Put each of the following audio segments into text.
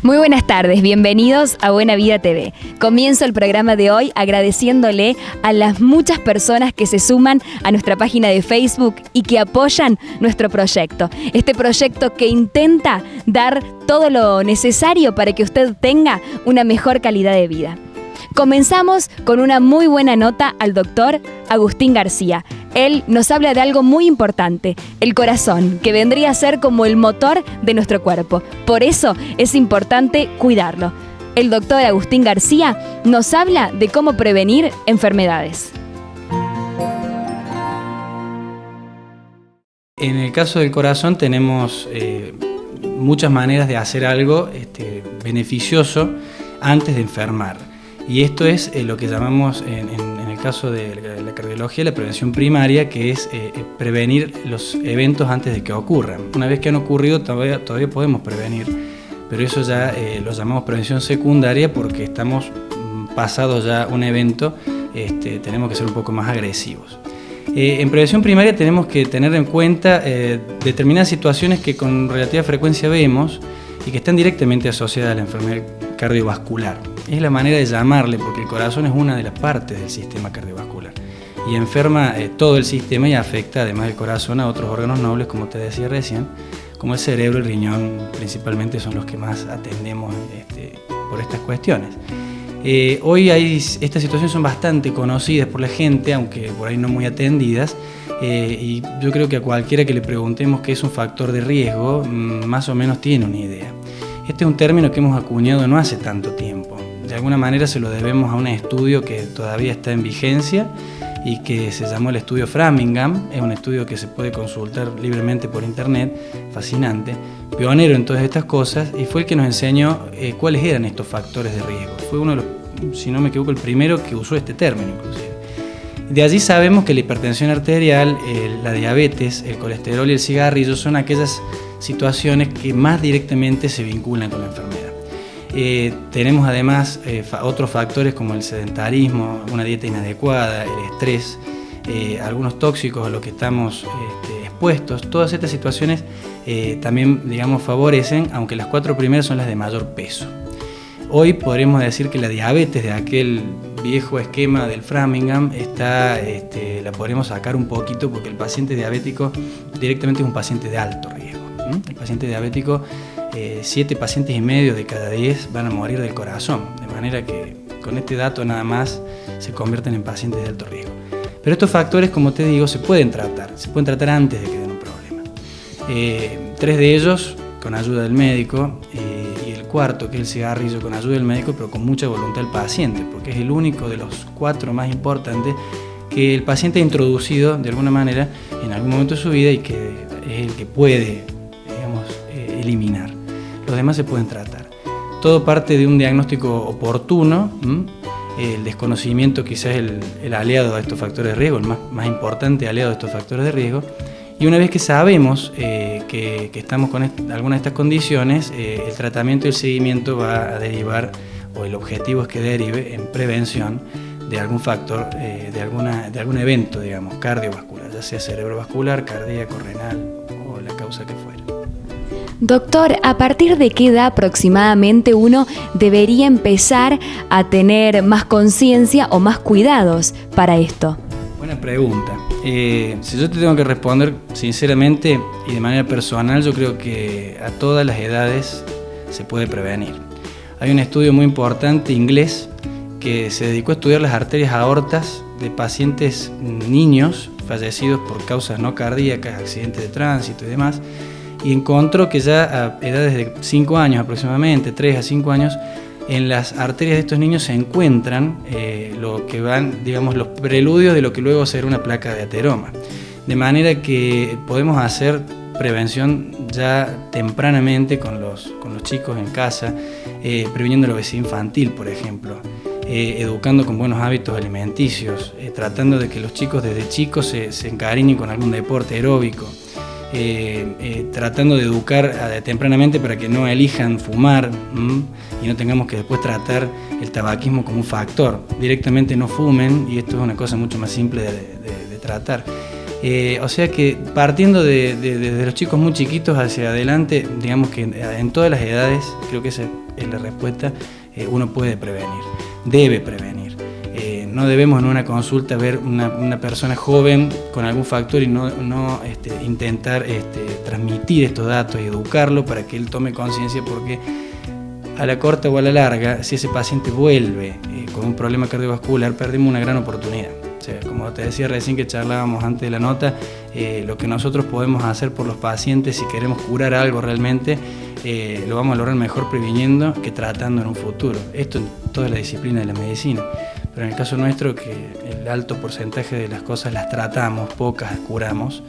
Muy buenas tardes, bienvenidos a Buena Vida TV. Comienzo el programa de hoy agradeciéndole a las muchas personas que se suman a nuestra página de Facebook y que apoyan nuestro proyecto. Este proyecto que intenta dar todo lo necesario para que usted tenga una mejor calidad de vida. Comenzamos con una muy buena nota al doctor Agustín García. Él nos habla de algo muy importante, el corazón, que vendría a ser como el motor de nuestro cuerpo. Por eso es importante cuidarlo. El doctor Agustín García nos habla de cómo prevenir enfermedades. En el caso del corazón tenemos muchas maneras de hacer algo beneficioso antes de enfermar. Y esto es lo que llamamos en el caso de la cardiología la prevención primaria, que es prevenir los eventos antes de que ocurran. Una vez que han ocurrido todavía podemos prevenir, pero eso ya lo llamamos prevención secundaria porque estamos pasados ya un evento, tenemos que ser un poco más agresivos. En prevención primaria tenemos que tener en cuenta determinadas situaciones que con relativa frecuencia vemos y que están directamente asociadas a la enfermedad cardiovascular. Es la manera de llamarle, porque el corazón es una de las partes del sistema cardiovascular y enferma todo el sistema y afecta, además del corazón, a otros órganos nobles, como te decía recién, como el cerebro, el riñón, principalmente son los que más atendemos por estas cuestiones. Hoy estas situaciones son bastante conocidas por la gente, aunque por ahí no muy atendidas, y yo creo que a cualquiera que le preguntemos qué es un factor de riesgo, más o menos tiene una idea. Este es un término que hemos acuñado no hace tanto tiempo. De alguna manera se lo debemos a un estudio que todavía está en vigencia y que se llamó el estudio Framingham. Es un estudio que se puede consultar libremente por internet, fascinante, pionero en todas estas cosas, y fue el que nos enseñó cuáles eran estos factores de riesgo. Fue uno de los, si no me equivoco, el primero que usó este término inclusive. De allí sabemos que la hipertensión arterial, la diabetes, el colesterol y el cigarrillo son aquellas situaciones que más directamente se vinculan con la enfermedad. Tenemos además otros factores como el sedentarismo, una dieta inadecuada, el estrés, algunos tóxicos a los que estamos expuestos. Todas estas situaciones también, favorecen, aunque las 4 primeras son las de mayor peso. Hoy podríamos decir que la diabetes de aquel viejo esquema del Framingham la podremos sacar un poquito porque el paciente diabético directamente es un paciente de alto riesgo. El paciente diabético, 7 pacientes y medio de cada 10 van a morir del corazón, de manera que con este dato nada más se convierten en pacientes de alto riesgo. Pero estos factores, como te digo, se pueden tratar antes de que den un problema. 3 de ellos con ayuda del médico y el cuarto, que es el cigarrillo, con ayuda del médico, pero con mucha voluntad del paciente, porque es el único de los 4 más importantes que el paciente ha introducido de alguna manera en algún momento de su vida y que es el que puede, eliminar. Los demás se pueden tratar. Todo parte de un diagnóstico oportuno. El desconocimiento quizás es el aliado a estos factores de riesgo, el más importante aliado a estos factores de riesgo. Y una vez que sabemos que estamos con alguna de estas condiciones, el tratamiento y el seguimiento va a derivar, o el objetivo es que derive en prevención de algún factor, de algún evento, cardiovascular, ya sea cerebrovascular, cardíaco, renal o la causa que fuera. Doctor, ¿a partir de qué edad aproximadamente uno debería empezar a tener más conciencia o más cuidados para esto? Buena pregunta. Si yo te tengo que responder sinceramente y de manera personal, yo creo que a todas las edades se puede prevenir. Hay un estudio muy importante inglés que se dedicó a estudiar las arterias aortas de pacientes niños fallecidos por causas no cardíacas, accidentes de tránsito y demás, y encontró que ya a edades de 5 años aproximadamente, 3 a 5 años, en las arterias de estos niños se encuentran lo que van, los preludios de lo que luego será una placa de ateroma. De manera que podemos hacer prevención ya tempranamente con los chicos en casa, previniendo la obesidad infantil, por ejemplo, educando con buenos hábitos alimenticios, tratando de que los chicos desde chicos se encariñen con algún deporte aeróbico, tratando de educar tempranamente para que no elijan fumar y no tengamos que después tratar el tabaquismo como un factor. Directamente no fumen, y esto es una cosa mucho más simple de tratar. O sea que partiendo desde los chicos muy chiquitos hacia adelante, digamos que en todas las edades, creo que esa es la respuesta, uno puede prevenir, debe prevenir. No debemos en una consulta ver una persona joven con algún factor y no intentar transmitir estos datos y educarlo para que él tome conciencia, porque a la corta o a la larga, si ese paciente vuelve con un problema cardiovascular, perdemos una gran oportunidad. O sea, como te decía recién que charlábamos antes de la nota, lo que nosotros podemos hacer por los pacientes, si queremos curar algo realmente, lo vamos a lograr mejor previniendo que tratando en un futuro. Esto en toda la disciplina de la medicina. Pero en el caso nuestro, que el alto porcentaje de las cosas las tratamos, pocas curamos,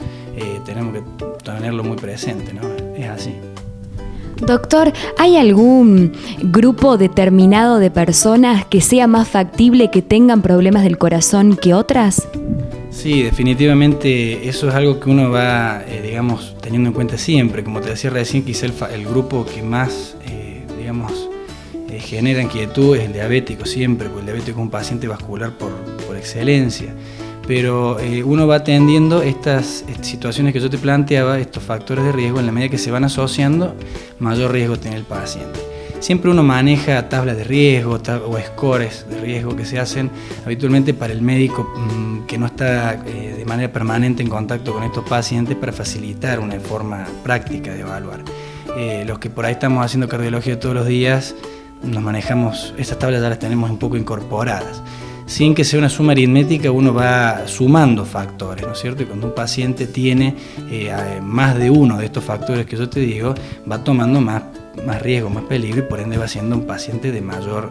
tenemos que tenerlo muy presente, ¿no? Es así. Doctor, ¿hay algún grupo determinado de personas que sea más factible que tengan problemas del corazón que otras? Sí, definitivamente eso es algo que uno va, teniendo en cuenta siempre. Como te decía recién, quizá el grupo que más, genera inquietud es el diabético siempre, porque el diabético es un paciente vascular por excelencia. Pero uno va atendiendo estas situaciones que yo te planteaba, estos factores de riesgo, en la medida que se van asociando, mayor riesgo tiene el paciente. Siempre uno maneja tablas de riesgo o scores de riesgo que se hacen habitualmente para el médico que no está de manera permanente en contacto con estos pacientes, para facilitar una forma práctica de evaluar. Los que por ahí estamos haciendo cardiología todos los días, nos manejamos, estas tablas ya las tenemos un poco incorporadas. Sin que sea una suma aritmética, uno va sumando factores, ¿no es cierto? Y cuando un paciente tiene más de uno de estos factores que yo te digo, va tomando más riesgo, más peligro, y por ende va siendo un paciente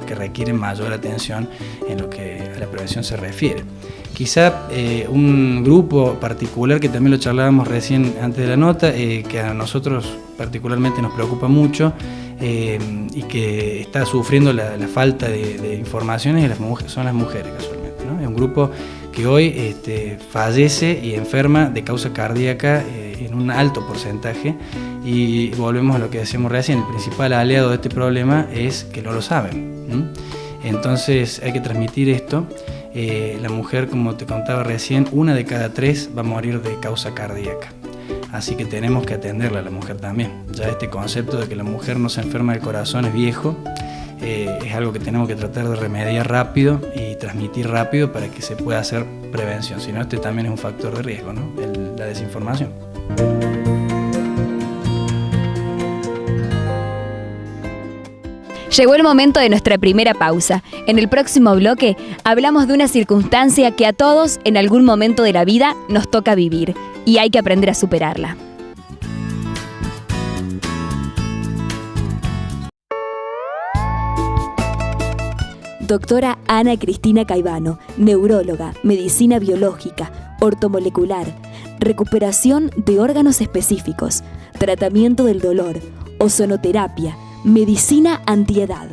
que requiere mayor atención en lo que a la prevención se refiere. Quizá un grupo particular, que también lo charlábamos recién antes de la nota, que a nosotros particularmente nos preocupa mucho, y que está sufriendo la falta de informaciones, son las mujeres casualmente, ¿no? Es un grupo que hoy fallece y enferma de causa cardíaca en un alto porcentaje, y volvemos a lo que decíamos recién, el principal aliado de este problema es que no lo saben. Entonces hay que transmitir esto. La mujer, como te contaba recién, 1 de cada 3 va a morir de causa cardíaca. Así que tenemos que atenderla a la mujer también. Ya este concepto de que la mujer no se enferma del corazón es viejo, es algo que tenemos que tratar de remediar rápido y transmitir rápido para que se pueda hacer prevención. Si no, este también es un factor de riesgo, ¿no? La desinformación. Llegó el momento de nuestra primera pausa. En el próximo bloque hablamos de una circunstancia que a todos en algún momento de la vida nos toca vivir y hay que aprender a superarla. Doctora Ana Cristina Caivano, neuróloga, medicina biológica, ortomolecular, recuperación de órganos específicos, tratamiento del dolor, ozonoterapia, medicina antiedad.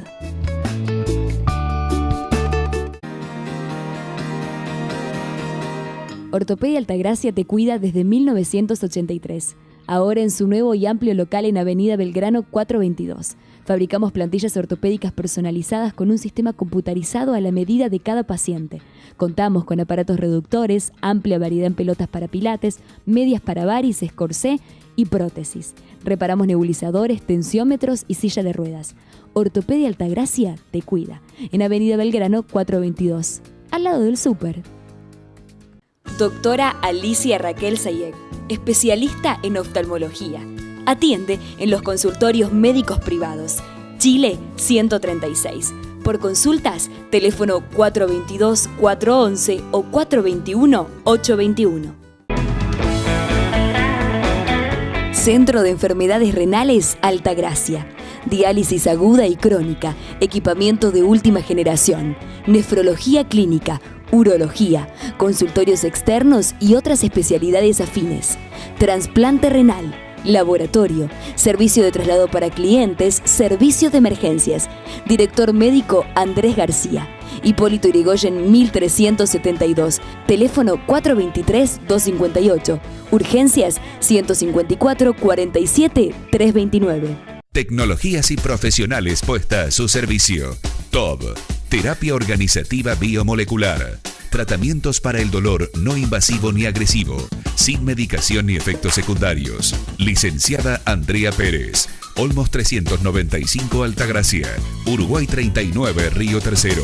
Ortopedia Altagracia te cuida desde 1983. Ahora en su nuevo y amplio local en Avenida Belgrano 422. Fabricamos plantillas ortopédicas personalizadas con un sistema computarizado a la medida de cada paciente. Contamos con aparatos reductores, amplia variedad en pelotas para pilates, medias para varices, corsé y prótesis. Reparamos nebulizadores, tensiómetros y silla de ruedas. Ortopedia Altagracia te cuida. En Avenida Belgrano 422, al lado del súper. Doctora Alicia Raquel Sayek, especialista en oftalmología. Atiende en los consultorios médicos privados. Chile 136. Por consultas, teléfono 422-411 o 421-821. Centro de Enfermedades Renales Altagracia. Diálisis aguda y crónica, equipamiento de última generación, nefrología clínica, urología, consultorios externos y otras especialidades afines. Trasplante renal, laboratorio, servicio de traslado para clientes, servicio de emergencias. Director médico Andrés García. Hipólito Yrigoyen 1372. Teléfono 423-258. Urgencias 154-47-329. Tecnologías y profesionales puesta a su servicio. TOB, terapia organizativa biomolecular. Tratamientos para el dolor no invasivo ni agresivo, sin medicación ni efectos secundarios. Licenciada Andrea Pérez. Olmos 395 Altagracia, Uruguay 39 Río Tercero.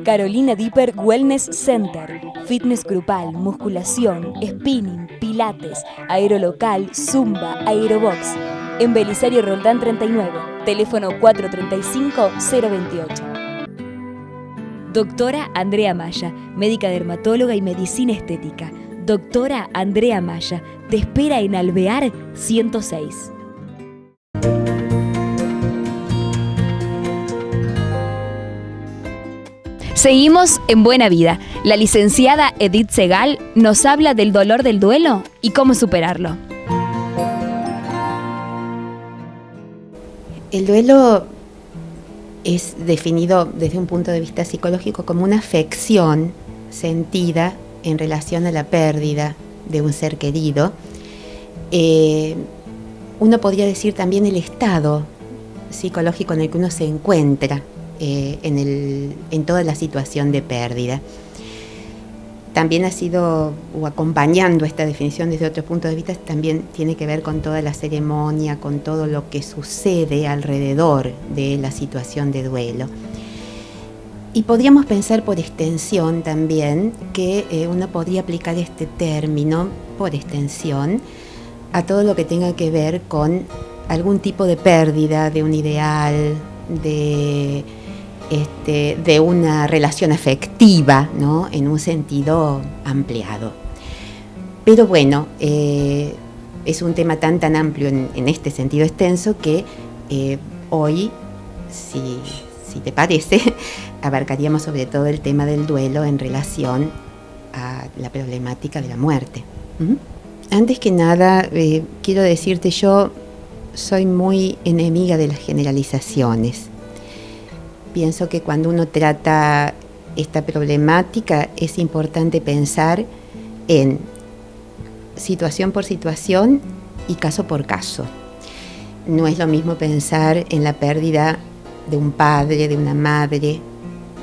Carolina Dipper Wellness Center. Fitness grupal, musculación, spinning, pilates, aerolocal, zumba, aerobox. En Belisario Roldán 39. Teléfono 435-028. Doctora Andrea Maya, médica dermatóloga y medicina estética. Doctora Andrea Maya, te espera en Alvear 106. Seguimos en Buena Vida. La licenciada Edith Segal nos habla del dolor del duelo y cómo superarlo. El duelo es definido desde un punto de vista psicológico como una afección sentida en relación a la pérdida de un ser querido. Uno podría decir también el estado psicológico en el que uno se encuentra en toda la situación de pérdida. También ha sido, o acompañando esta definición desde otro punto de vista, también tiene que ver con toda la ceremonia, con todo lo que sucede alrededor de la situación de duelo. Y podríamos pensar por extensión también que uno podría aplicar este término por extensión a todo lo que tenga que ver con algún tipo de pérdida de un ideal, de una relación afectiva, ¿no? En un sentido ampliado. Pero bueno, es un tema tan amplio en este sentido extenso que hoy, si te parece, abarcaríamos sobre todo el tema del duelo en relación a la problemática de la muerte. Antes que nada, quiero decirte, yo soy muy enemiga de las generalizaciones. Pienso que cuando uno trata esta problemática es importante pensar en situación por situación y caso por caso. No es lo mismo pensar en la pérdida de un padre, de una madre,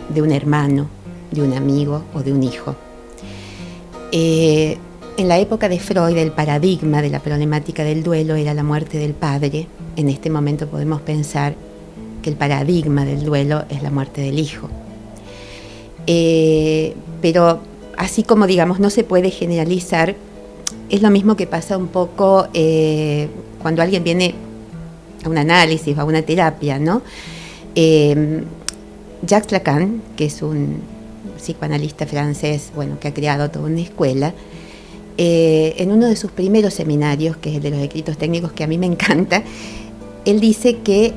de un hermano, de un amigo o de un hijo. En la época de Freud, el paradigma de la problemática del duelo era la muerte del padre. En este momento podemos pensar que el paradigma del duelo es la muerte del hijo. Pero así como, digamos, no se puede generalizar, es lo mismo que pasa un poco cuando alguien viene a un análisis o a una terapia, ¿no? Jacques Lacan, que es un psicoanalista francés, bueno, que ha creado toda una escuela, en uno de sus primeros seminarios, que es el de los escritos técnicos, que a mí me encanta, él dice que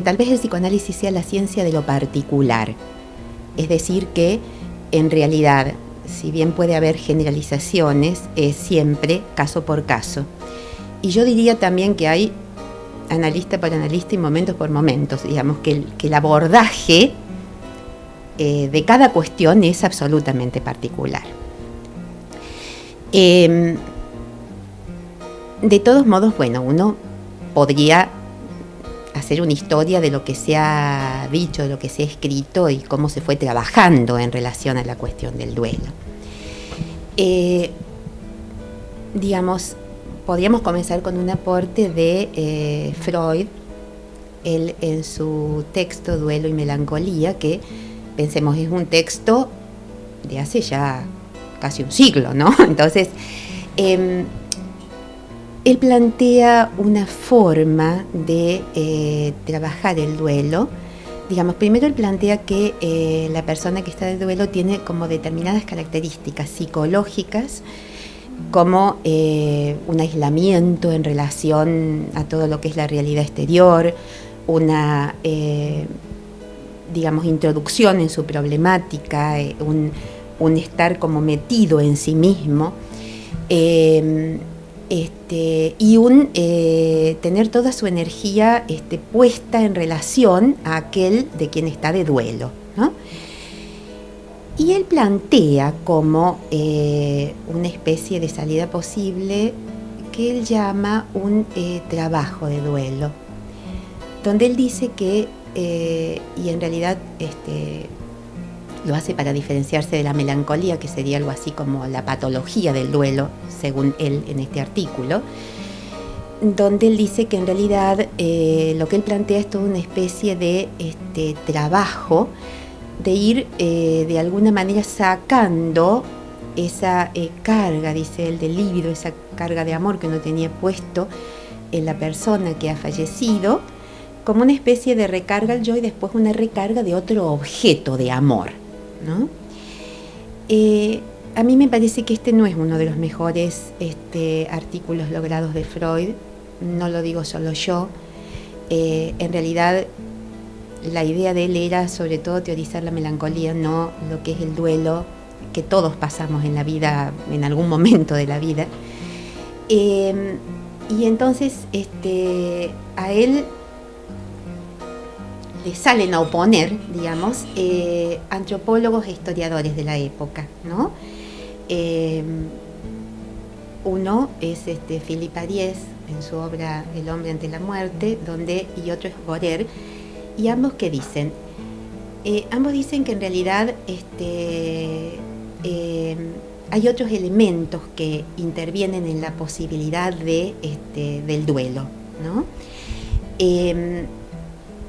tal vez el psicoanálisis sea la ciencia de lo particular. Es decir, que en realidad, si bien puede haber generalizaciones, es siempre caso por caso. Y yo diría también que hay analista por analista y momentos por momentos. Digamos que el abordaje de cada cuestión es absolutamente particular. De todos modos, bueno, uno podría hacer una historia de lo que se ha dicho, de lo que se ha escrito y cómo se fue trabajando en relación a la cuestión del duelo. Digamos, podríamos comenzar con un aporte de Freud, él en su texto Duelo y Melancolía, que pensemos es un texto de hace ya casi un siglo, ¿no? Entonces, él plantea una forma de trabajar el duelo. Digamos, primero él plantea que la persona que está de duelo tiene como determinadas características psicológicas, como un aislamiento en relación a todo lo que es la realidad exterior, una, digamos, introducción en su problemática, un estar como metido en sí mismo, y un tener toda su energía puesta en relación a aquel de quien está de duelo, ¿no? Y él plantea como una especie de salida posible que él llama un trabajo de duelo, donde él dice que, y en realidad lo hace para diferenciarse de la melancolía, que sería algo así como la patología del duelo, según él en este artículo, donde él dice que en realidad lo que él plantea es toda una especie de trabajo de ir de alguna manera sacando esa carga, dice él, del líbido, esa carga de amor que uno tenía puesto en la persona que ha fallecido, como una especie de recarga al yo y después una recarga de otro objeto de amor, ¿no? A mí me parece que este no es uno de los mejores artículos logrados de Freud, no lo digo solo yo. En realidad la idea de él era sobre todo teorizar la melancolía, no lo que es el duelo que todos pasamos en la vida, en algún momento de la vida. Y entonces a él le salen a oponer, digamos, antropólogos e historiadores de la época, ¿no? Uno es Philippe Ariès en su obra El hombre ante la muerte, y otro es Gorer, y ambos ¿qué dicen? Ambos dicen que en realidad hay otros elementos que intervienen en la posibilidad del duelo, ¿no?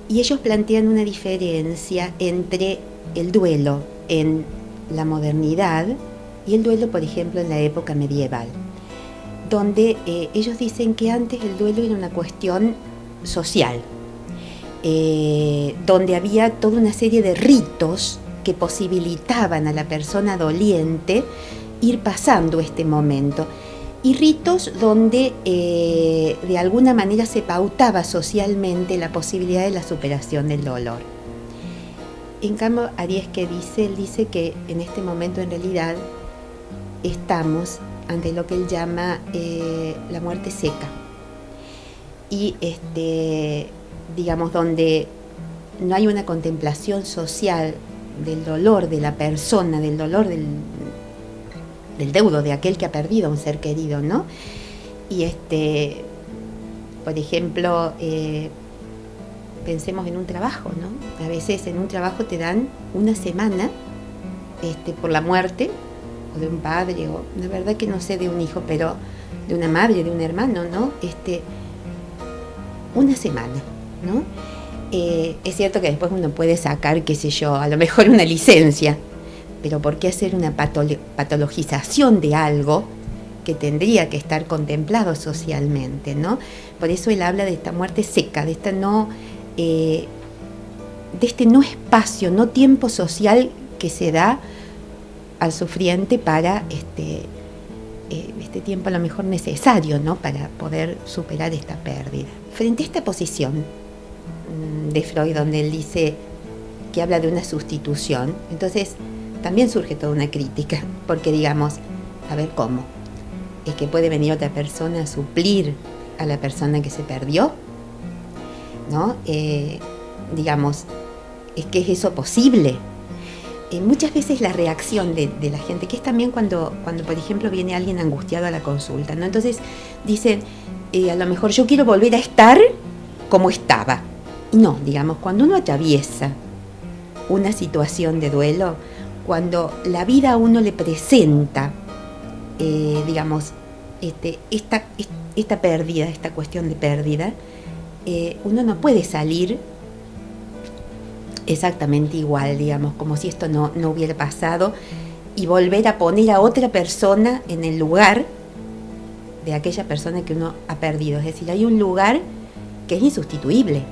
Y ellos plantean una diferencia entre el duelo en la modernidad y el duelo, por ejemplo, en la época medieval, donde ellos dicen que antes el duelo era una cuestión social, donde había toda una serie de ritos que posibilitaban a la persona doliente ir pasando este momento, y ritos donde de alguna manera se pautaba socialmente la posibilidad de la superación del dolor. En cambio, Ariès, ¿qué dice? Él dice que en este momento en realidad estamos ante lo que él llama la muerte seca, y digamos, donde no hay una contemplación social del dolor de la persona, del dolor del deudo, de aquel que ha perdido a un ser querido, ¿no? Y por ejemplo, pensemos en un trabajo, ¿no? A veces en un trabajo te dan una semana por la muerte o de un padre, o de verdad que no sé de un hijo, pero de una madre, de un hermano, ¿no? Una semana, ¿no? Es cierto que después uno puede sacar, qué sé yo, a lo mejor una licencia, pero ¿por qué hacer una patologización de algo que tendría que estar contemplado socialmente, ¿no? Por eso él habla de esta muerte seca, de este no espacio, no tiempo social que se da al sufriente para este tiempo a lo mejor necesario, ¿no? Para poder superar esta pérdida. Frente a esta posición de Freud, donde él dice que habla de una sustitución, entonces también surge toda una crítica, porque digamos, a ver, ¿cómo? ¿Es que puede venir otra persona a suplir a la persona que se perdió? ¿No? Digamos, ¿es que es eso posible? Muchas veces la reacción de la gente, que es también cuando por ejemplo viene alguien angustiado a la consulta, ¿no? Entonces dicen, a lo mejor yo quiero volver a estar como estaba. No, digamos, cuando uno atraviesa una situación de duelo, cuando la vida a uno le presenta, digamos, esta pérdida, esta cuestión de pérdida, uno no puede salir exactamente igual, digamos, como si esto no hubiera pasado, y volver a poner a otra persona en el lugar de aquella persona que uno ha perdido. Es decir, hay un lugar que es insustituible.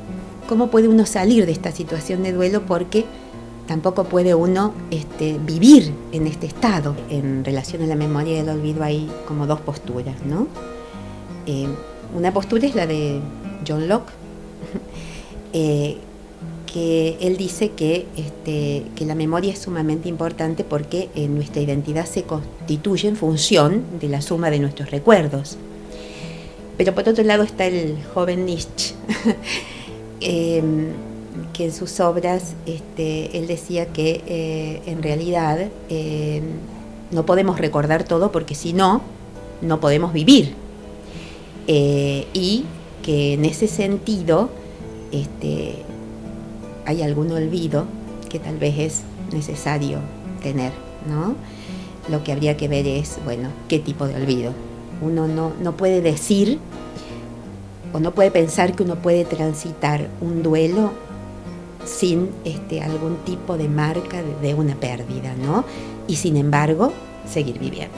¿Cómo puede uno salir de esta situación de duelo? Porque tampoco puede uno vivir en este estado. En relación a la memoria del olvido hay como dos posturas, ¿no? Una postura es la de John Locke, que él dice que la memoria es sumamente importante porque nuestra identidad se constituye en función de la suma de nuestros recuerdos. Pero por otro lado está el joven Nietzsche, que en sus obras él decía que en realidad no podemos recordar todo porque si no podemos vivir, y que en ese sentido hay algún olvido que tal vez es necesario tener, ¿no? Lo que habría que ver es, bueno, qué tipo de olvido. Uno no puede decir o no puede pensar que uno puede transitar un duelo sin algún tipo de marca de una pérdida, ¿no? Y sin embargo, seguir viviendo.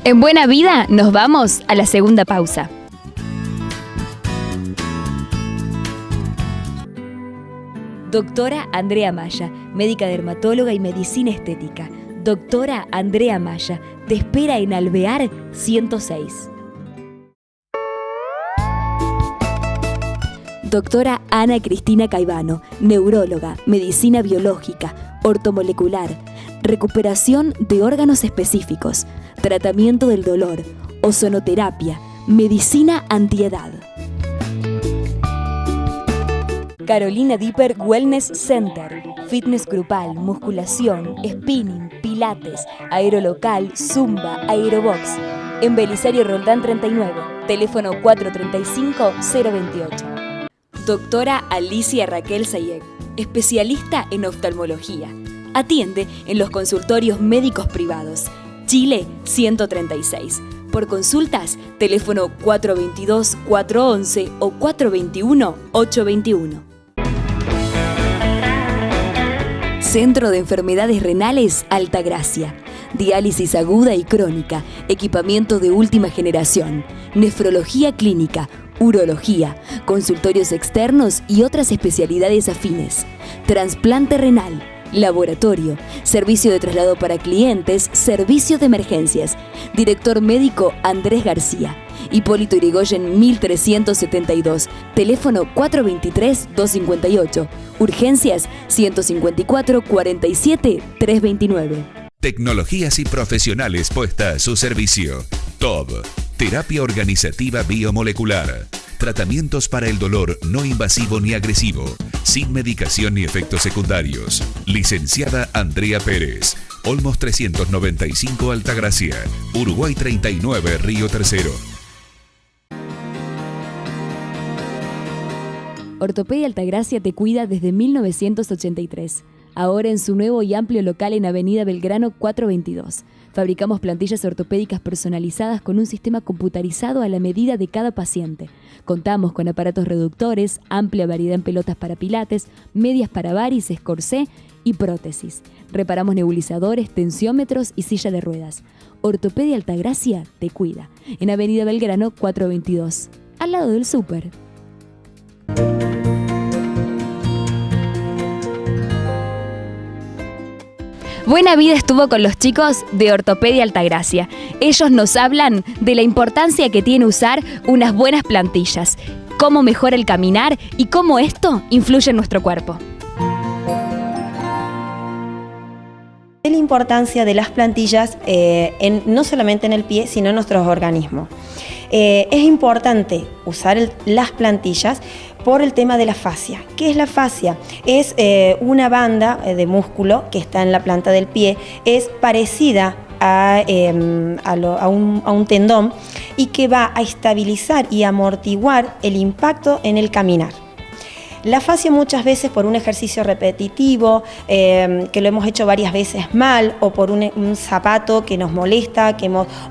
En Buena Vida nos vamos a la segunda pausa. Doctora Andrea Maya, médica dermatóloga y medicina estética. Doctora Andrea Maya, te espera en Alvear 106. Doctora Ana Cristina Caivano, neuróloga, medicina biológica, ortomolecular, recuperación de órganos específicos, tratamiento del dolor, ozonoterapia, medicina antiedad. Carolina Dipper Wellness Center, fitness grupal, musculación, spinning, pilates, aerolocal, zumba, aerobox. En Belisario Roldán 39, teléfono 435-028. Doctora Alicia Raquel Sayeg, especialista en oftalmología. Atiende en los consultorios médicos privados. Chile 136. Por consultas, teléfono 422-411 o 421-821. Centro de Enfermedades Renales Altagracia. Diálisis aguda y crónica, equipamiento de última generación, nefrología clínica, urología, consultorios externos y otras especialidades afines. Trasplante renal, laboratorio, servicio de traslado para clientes, servicio de emergencias. Director médico Andrés García. Hipólito Yrigoyen 1372, teléfono 423-258, urgencias 154-47-329. Tecnologías y profesionales puesta a su servicio. TOB, terapia organizativa biomolecular. Tratamientos para el dolor no invasivo ni agresivo, sin medicación ni efectos secundarios. Licenciada Andrea Pérez, Olmos 395 Altagracia, Uruguay 39 Río Tercero. Ortopedia Altagracia te cuida desde 1983. Ahora en su nuevo y amplio local en Avenida Belgrano 422. Fabricamos plantillas ortopédicas personalizadas con un sistema computarizado a la medida de cada paciente. Contamos con aparatos reductores, amplia variedad en pelotas para pilates, medias para varices, corsé y prótesis. Reparamos nebulizadores, tensiómetros y silla de ruedas. Ortopedia Altagracia te cuida. En Avenida Belgrano 422, al lado del súper. Buena Vida estuvo con los chicos de Ortopedia Altagracia. Ellos nos hablan de la importancia que tiene usar unas buenas plantillas, cómo mejora el caminar y cómo esto influye en nuestro cuerpo. La importancia de las plantillas no solamente en el pie, sino en nuestros organismos. Es importante usar las plantillas por el tema de la fascia. ¿Qué es la fascia? Es una banda de músculo que está en la planta del pie, es parecida a un tendón y que va a estabilizar y amortiguar el impacto en el caminar. La fascia muchas veces por un ejercicio repetitivo, que lo hemos hecho varias veces mal, o por un zapato que nos molesta,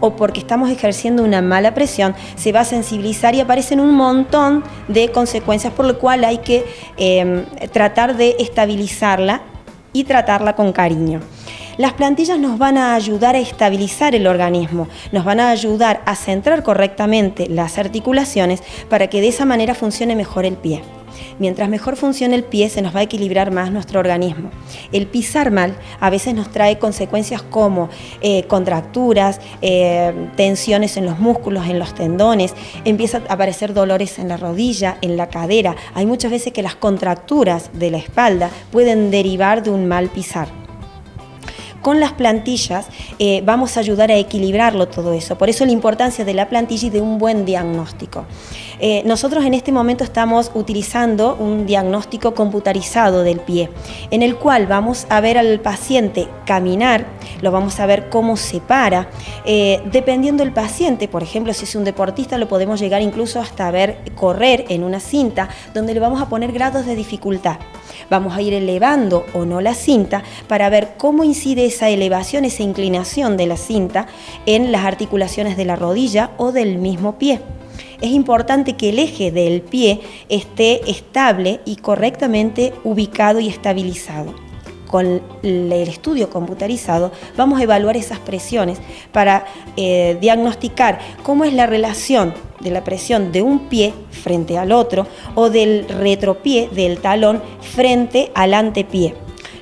o porque estamos ejerciendo una mala presión, se va a sensibilizar y aparecen un montón de consecuencias, por lo cual hay que tratar de estabilizarla y tratarla con cariño. Las plantillas nos van a ayudar a estabilizar el organismo, nos van a ayudar a centrar correctamente las articulaciones para que de esa manera funcione mejor el pie. Mientras mejor funcione el pie, se nos va a equilibrar más nuestro organismo. El pisar mal a veces nos trae consecuencias como contracturas, tensiones en los músculos, en los tendones, empiezan a aparecer dolores en la rodilla, en la cadera. Hay muchas veces que las contracturas de la espalda pueden derivar de un mal pisar. Con las plantillas vamos a ayudar a equilibrarlo todo eso. Por eso la importancia de la plantilla y de un buen diagnóstico. Nosotros en este momento estamos utilizando un diagnóstico computarizado del pie, en el cual vamos a ver al paciente caminar, lo vamos a ver cómo se para. Dependiendo del paciente, por ejemplo, si es un deportista, lo podemos llegar incluso hasta ver correr en una cinta, donde le vamos a poner grados de dificultad. Vamos a ir elevando o no la cinta para ver cómo incide esa elevación, esa inclinación de la cinta en las articulaciones de la rodilla o del mismo pie. Es importante que el eje del pie esté estable y correctamente ubicado y estabilizado. Con el estudio computarizado vamos a evaluar esas presiones para diagnosticar cómo es la relación de la presión de un pie frente al otro o del retropié, del talón, frente al antepié.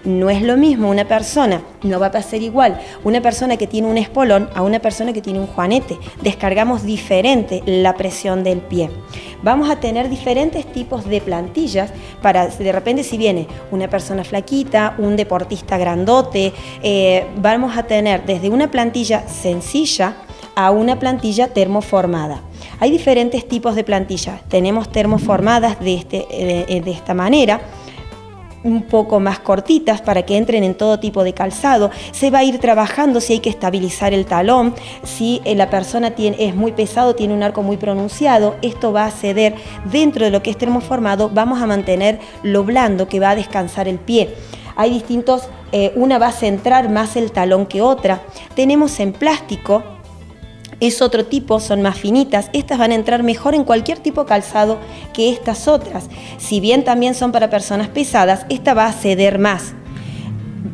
No es lo mismo una persona, no va a pasar igual, una persona que tiene un espolón a una persona que tiene un juanete. Descargamos diferente la presión del pie. Vamos a tener diferentes tipos de plantillas para, de repente, si viene una persona flaquita, un deportista grandote, vamos a tener desde una plantilla sencilla a una plantilla termoformada. Hay diferentes tipos de plantillas. Tenemos termoformadas de esta manera, un poco más cortitas para que entren en todo tipo de calzado. Se va a ir trabajando si hay que estabilizar el talón, si la persona es muy pesado, tiene un arco muy pronunciado, esto va a ceder. Dentro de lo que es termoformado vamos a mantener lo blando que va a descansar el pie. Hay distintos, una va a centrar más el talón que otra. Tenemos en plástico, es otro tipo, son más finitas, estas van a entrar mejor en cualquier tipo de calzado que estas otras. Si bien también son para personas pesadas, esta va a ceder más.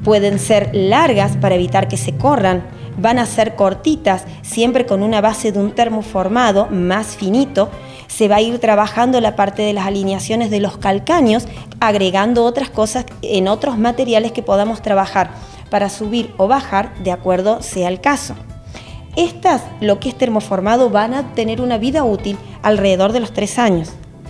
Pueden ser largas para evitar que se corran, van a ser cortitas, siempre con una base de un termoformado más finito. Se va a ir trabajando la parte de las alineaciones de los calcáneos, agregando otras cosas en otros materiales que podamos trabajar para subir o bajar de acuerdo sea el caso. Estas, lo que es termoformado, van a tener una vida útil alrededor de los 3 años.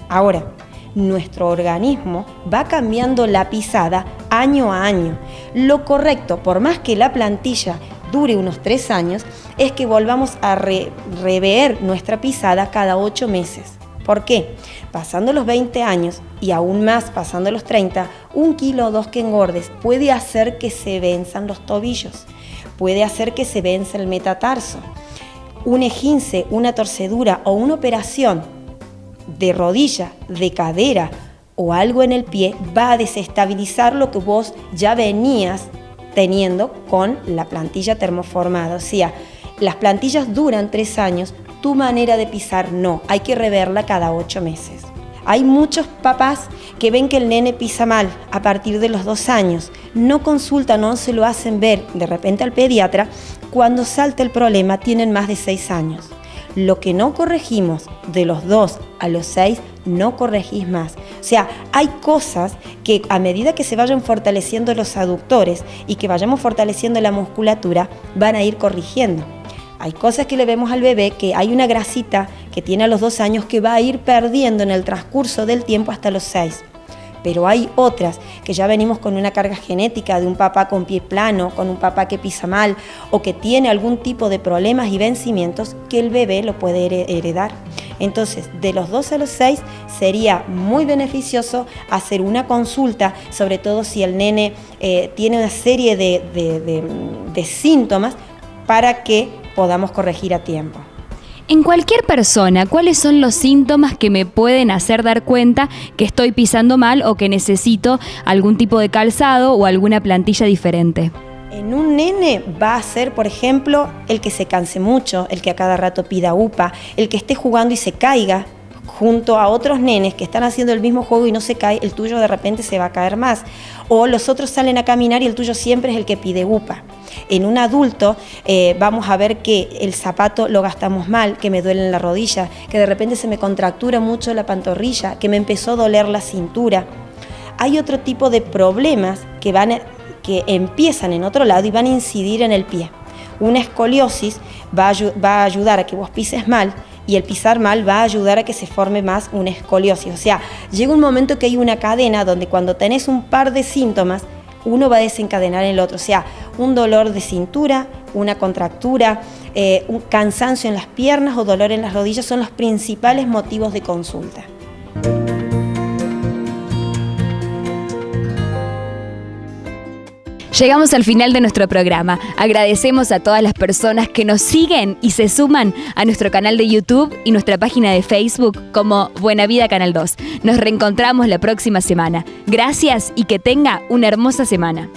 Ahora, nuestro organismo va cambiando la pisada año a año. Lo correcto, por más que la plantilla dure unos 3 años, es que volvamos a rever nuestra pisada cada 8 meses. ¿Por qué? Pasando los 20 años y aún más pasando los 30, 1 kilo o 2 que engordes puede hacer que se venzan los tobillos. Puede hacer que se venza el metatarso. Un esguince, una torcedura o una operación de rodilla, de cadera o algo en el pie va a desestabilizar lo que vos ya venías teniendo con la plantilla termoformada. O sea, las plantillas duran 3 años, tu manera de pisar no, hay que reverla cada 8 meses. Hay muchos papás que ven que el nene pisa mal a partir de los 2 años. No consultan, no se lo hacen ver de repente al pediatra. Cuando salta el problema tienen más de 6 años. Lo que no corregimos de los 2 a los 6, no corregís más. O sea, hay cosas que a medida que se vayan fortaleciendo los aductores y que vayamos fortaleciendo la musculatura, van a ir corrigiendo. Hay cosas que le vemos al bebé, que hay una grasita que tiene a los 2 años que va a ir perdiendo en el transcurso del tiempo hasta los 6. Pero hay otras que ya venimos con una carga genética de un papá con pie plano, con un papá que pisa mal o que tiene algún tipo de problemas y vencimientos que el bebé lo puede heredar. Entonces, de los 2 a los 6 sería muy beneficioso hacer una consulta, sobre todo si el nene tiene una serie de síntomas, para que podamos corregir a tiempo. En cualquier persona, ¿cuáles son los síntomas que me pueden hacer dar cuenta que estoy pisando mal o que necesito algún tipo de calzado o alguna plantilla diferente? En un nene va a ser, por ejemplo, el que se canse mucho, el que a cada rato pida upa, el que esté jugando y se caiga junto a otros nenes que están haciendo el mismo juego y no se cae, el tuyo de repente se va a caer más. O los otros salen a caminar y el tuyo siempre es el que pide upa. En un adulto vamos a ver que el zapato lo gastamos mal, que me duele en la rodilla, que de repente se me contractura mucho la pantorrilla, que me empezó a doler la cintura. Hay otro tipo de problemas que empiezan en otro lado y van a incidir en el pie. Una escoliosis va a ayudar a que vos pises mal, y el pisar mal va a ayudar a que se forme más una escoliosis. O sea, llega un momento que hay una cadena donde cuando tenés un par de síntomas, uno va a desencadenar el otro. O sea, un dolor de cintura, una contractura, un cansancio en las piernas o dolor en las rodillas son los principales motivos de consulta. Llegamos al final de nuestro programa. Agradecemos a todas las personas que nos siguen y se suman a nuestro canal de YouTube y nuestra página de Facebook como Buena Vida Canal 2. Nos reencontramos la próxima semana. Gracias y que tenga una hermosa semana.